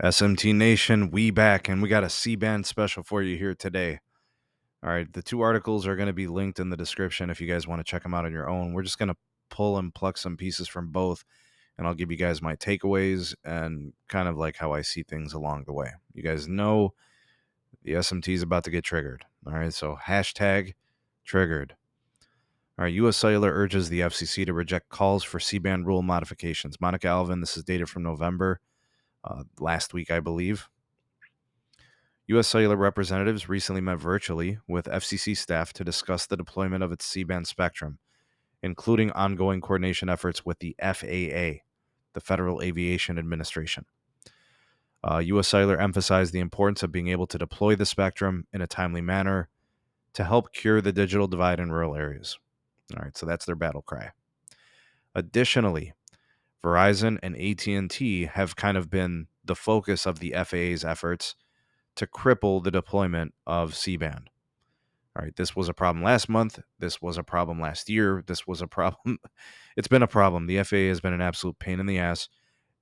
SMT Nation, we back, and we got a C-band special for you here today. All right, the two articles are going to be linked in the description if you guys want to check them out on your own. We're just going to pull and pluck some pieces from both, and I'll give you guys my takeaways and kind of like how I see things along the way. You guys know the SMT is about to get triggered. All right, so hashtag triggered. All right, U.S. Cellular urges the FCC to reject calls for C-band rule modifications. Monica Alvin, this is dated from November, last week, I believe. U.S. Cellular representatives recently met virtually with FCC staff to discuss the deployment of its C-band spectrum, including ongoing coordination efforts with the FAA, the Federal Aviation Administration. U.S. Cellular emphasized the importance of being able to deploy the spectrum in a timely manner to help cure the digital divide in rural areas. All right, so that's their battle cry. Additionally, Verizon and AT&T have kind of been the focus of the FAA's efforts to cripple the deployment of C-band. All right, this was a problem last month. This was a problem last year. This was a problem. It's been a problem. The FAA has been an absolute pain in the ass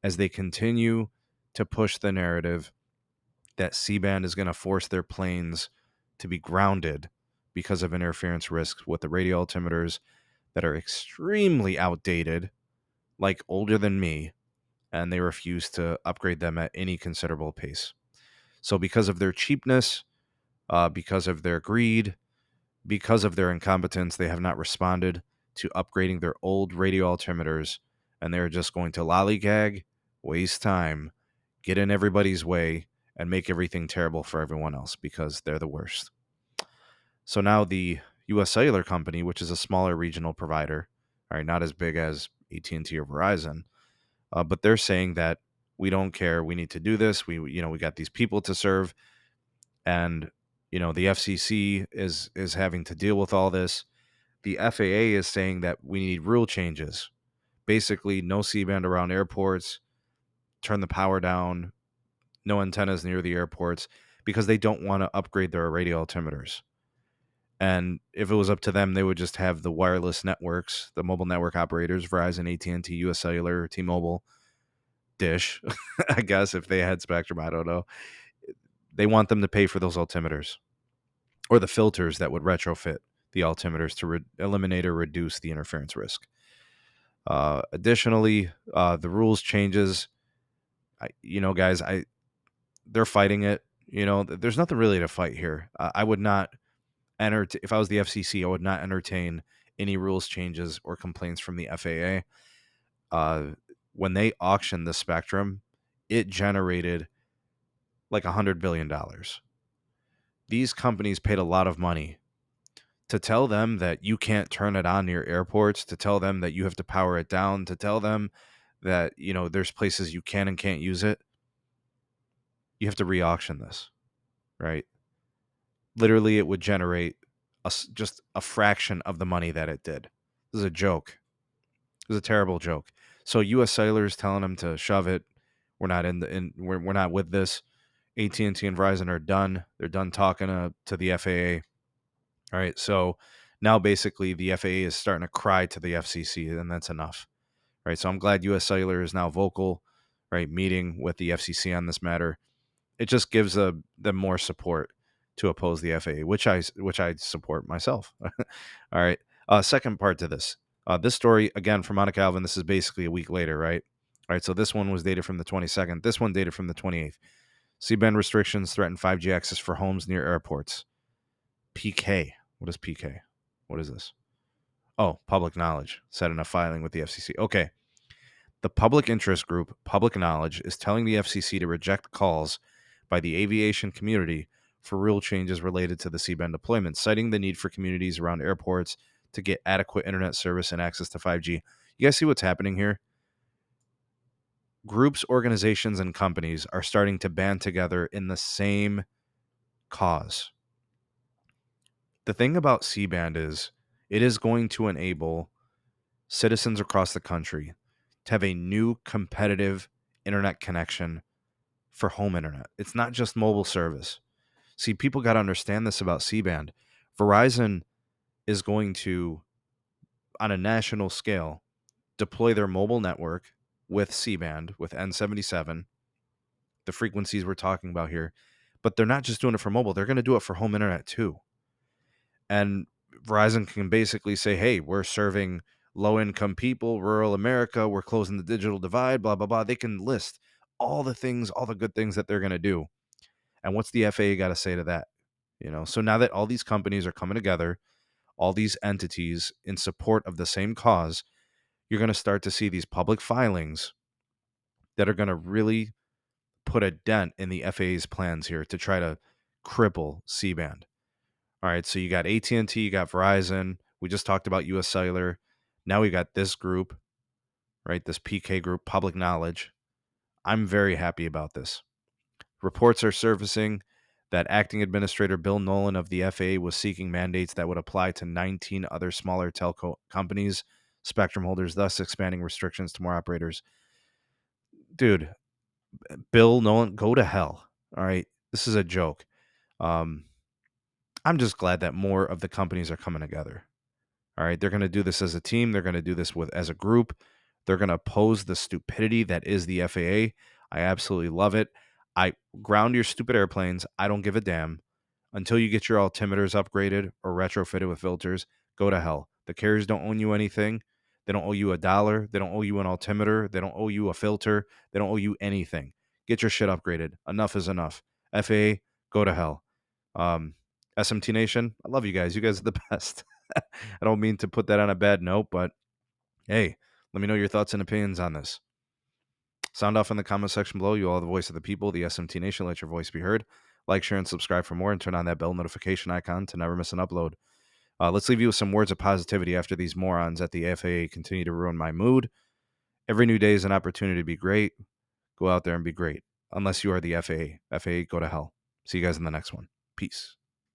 as they continue to push the narrative that C-band is going to force their planes to be grounded because of interference risks with the radio altimeters that are extremely outdated, like older than me, and they refuse to upgrade them at any considerable pace. So because of their cheapness, because of their greed, because of their incompetence, they have not responded to upgrading their old radio altimeters, and they're just going to lollygag, waste time, get in everybody's way, and make everything terrible for everyone else because they're the worst. So now the U.S. Cellular Company, which is a smaller regional provider, all right, not as big as AT&T or Verizon, but they're saying that we don't care. We need to do this. We got these people to serve, and the FCC is having to deal with all this. The FAA is saying that we need rule changes. Basically, no C-band around airports, turn the power down, no antennas near the airports, because they don't want to upgrade their radio altimeters. And if it was up to them, they would just have the wireless networks, the mobile network operators, Verizon, AT&T, US Cellular, T-Mobile, Dish, I guess, if they had Spectrum, I don't know. They want them to pay for those altimeters or the filters that would retrofit the altimeters to eliminate or reduce the interference risk. Additionally, the rules changes, guys, they're fighting it. There's nothing really to fight here. I would not if I was the FCC, I would not entertain any rules changes or complaints from the FAA. When they auctioned the spectrum, it generated like $100 billion. These companies paid a lot of money to tell them that you can't turn it on near airports, to tell them that you have to power it down, to tell them that, there's places you can and can't use it. You have to re-auction this, right? Literally, it would generate just a fraction of the money that it did. This is a joke. It was a terrible joke. So U.S. Cellular is telling them to shove it. We're not we're not with this. AT&T and Verizon are done. They're done talking to the FAA. All right, so now basically the FAA is starting to cry to the FCC, and that's enough. Right, so I'm glad U.S. Cellular is now vocal, right, meeting with the FCC on this matter. It just gives them more support to oppose the FAA, which I support myself. All right, second part to this. This story, again, from Monica Alvin, this is basically a week later, right? All right, so this one was dated from the 22nd. This one dated from the 28th. C-band restrictions threaten 5G access for homes near airports. PK. What is PK? What is this? Oh, public knowledge, said in a filing with the FCC. Okay. The public interest group, Public Knowledge, is telling the FCC to reject calls by the aviation community for rule changes related to the C-band deployment, citing the need for communities around airports to get adequate internet service and access to 5G. You guys see what's happening here? Groups, organizations, and companies are starting to band together in the same cause. The thing about C-band is it is going to enable citizens across the country to have a new competitive internet connection for home internet. It's not just mobile service. See, people got to understand this about C-band. Verizon is going to, on a national scale, deploy their mobile network with C-band, with N77, the frequencies we're talking about here. But they're not just doing it for mobile. They're going to do it for home internet too. And Verizon can basically say, hey, we're serving low-income people, rural America. We're closing the digital divide, blah, blah, blah. They can list all the things, all the good things that they're going to do. And what's the FAA got to say to that? So now that all these companies are coming together, all these entities in support of the same cause, you're going to start to see these public filings that are going to really put a dent in the FAA's plans here to try to cripple C-band. All right, so you got AT&T, you got Verizon. We just talked about US Cellular. Now we got this group, right? This PK group, public knowledge. I'm very happy about this. Reports are surfacing that Acting Administrator Bill Nolan of the FAA was seeking mandates that would apply to 19 other smaller telco companies, spectrum holders, thus expanding restrictions to more operators. Dude, Bill Nolan, go to hell. All right, this is a joke. I'm just glad that more of the companies are coming together. All right, they're going to do this as a team. They're going to do this as a group. They're going to oppose the stupidity that is the FAA. I absolutely love it. I ground your stupid airplanes. I don't give a damn. Until you get your altimeters upgraded or retrofitted with filters, go to hell. The carriers don't owe you anything. They don't owe you $1. They don't owe you an altimeter. They don't owe you a filter. They don't owe you anything. Get your shit upgraded. Enough is enough. FAA, go to hell. SMT Nation, I love you guys. You guys are the best. I don't mean to put that on a bad note, but hey, let me know your thoughts and opinions on this. Sound off in the comment section below. You all are the voice of the people, the SMT Nation. Let your voice be heard. Like, share, and subscribe for more, and turn on that bell notification icon to never miss an upload. Let's leave you with some words of positivity after these morons at the FAA continue to ruin my mood. Every new day is an opportunity to be great. Go out there and be great. Unless you are the FAA. FAA, go to hell. See you guys in the next one. Peace.